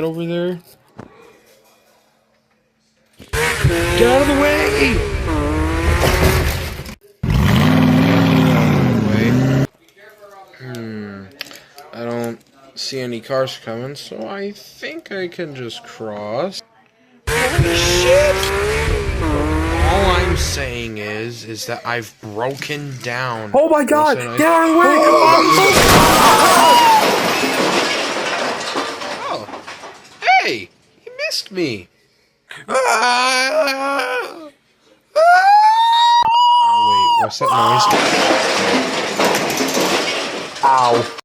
over there? Get out of the way! I don't see any cars coming, so I think I can just cross. Holy shit! All I'm saying is that I've broken down. Oh my god! Listen, Get out of the way! Oh, hey! You missed me! Oh, wait, what's that noise? Ow.